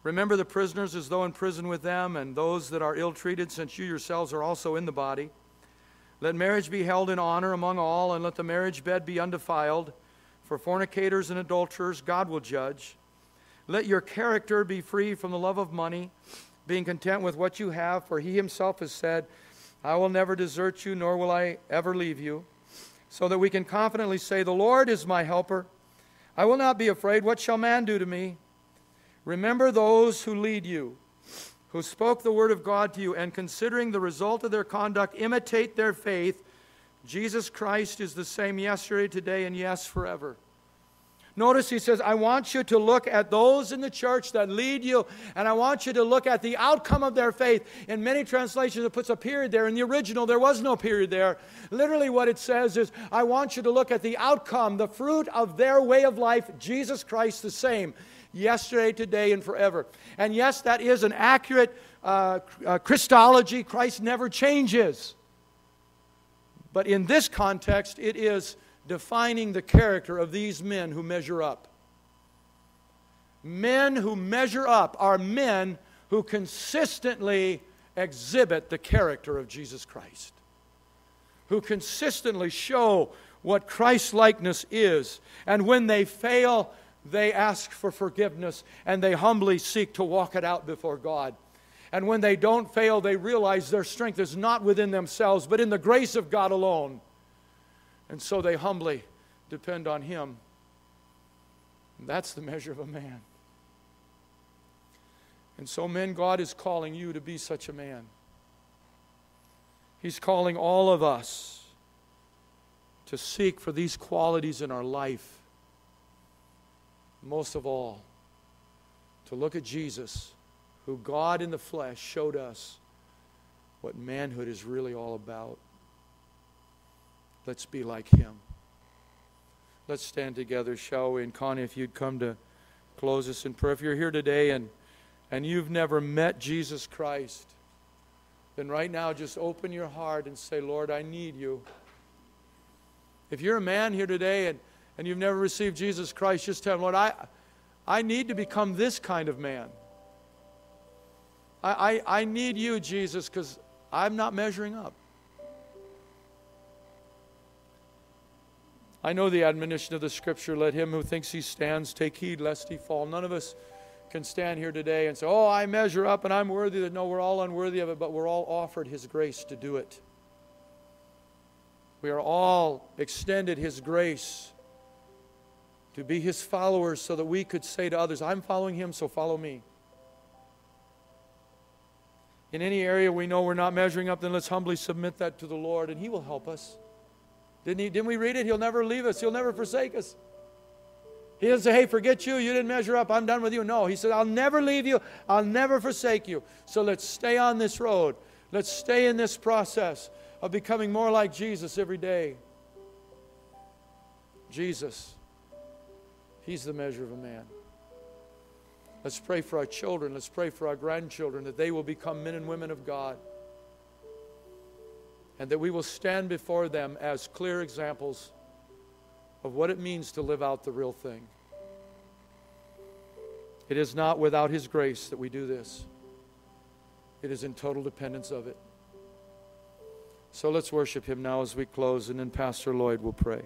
Remember the prisoners as though in prison with them, and those that are ill-treated, since you yourselves are also in the body. Let marriage be held in honor among all, and let the marriage bed be undefiled. For fornicators and adulterers God will judge. Let your character be free from the love of money, being content with what you have, for He Himself has said, I will never desert you, nor will I ever leave you. So that we can confidently say, the Lord is my helper. I will not be afraid. What shall man do to me? Remember those who lead you, who spoke the word of God to you, and considering the result of their conduct, imitate their faith. Jesus Christ is the same yesterday, today, and yes, forever. Notice he says, I want you to look at those in the church that lead you, and I want you to look at the outcome of their faith. In many translations, it puts a period there. In the original, there was no period there. Literally what it says is, I want you to look at the outcome, the fruit of their way of life, Jesus Christ the same, yesterday, today, and forever. And yes, that is an accurate Christology. Christ never changes. But in this context, it is defining the character of these men who measure up. Men who measure up are men who consistently exhibit the character of Jesus Christ, who consistently show what Christ-likeness is. And when they fail, they ask for forgiveness, and they humbly seek to walk it out before God. And when they don't fail, they realize their strength is not within themselves, but in the grace of God alone. And so they humbly depend on Him. And that's the measure of a man. And so, men, God is calling you to be such a man. He's calling all of us to seek for these qualities in our life. Most of all, to look at Jesus, who God in the flesh showed us what manhood is really all about. Let's be like Him. Let's stand together, shall we? And Connie, if you'd come to close us in prayer. If you're here today and you've never met Jesus Christ, then right now just open your heart and say, Lord, I need you. If you're a man here today and you've never received Jesus Christ, just tell Him, Lord, I need to become this kind of man. I need you, Jesus, because I'm not measuring up. I know the admonition of the Scripture, let him who thinks he stands take heed lest he fall. None of us can stand here today and say, oh, I measure up and I'm worthy. No, we're all unworthy of it, but we're all offered His grace to do it. We are all extended His grace to be His followers so that we could say to others, I'm following Him, so follow me. In any area we know we're not measuring up, then let's humbly submit that to the Lord, and He will help us. Didn't we read it? He'll never leave us. He'll never forsake us. He doesn't say, hey, forget you. You didn't measure up. I'm done with you. No, He said, I'll never leave you. I'll never forsake you. So let's stay on this road. Let's stay in this process of becoming more like Jesus every day. Jesus, He's the measure of a man. Let's pray for our children. Let's pray for our grandchildren that they will become men and women of God. And that we will stand before them as clear examples of what it means to live out the real thing. It is not without His grace that we do this. It is in total dependence of it. So let's worship Him now as we close, and then Pastor Lloyd will pray.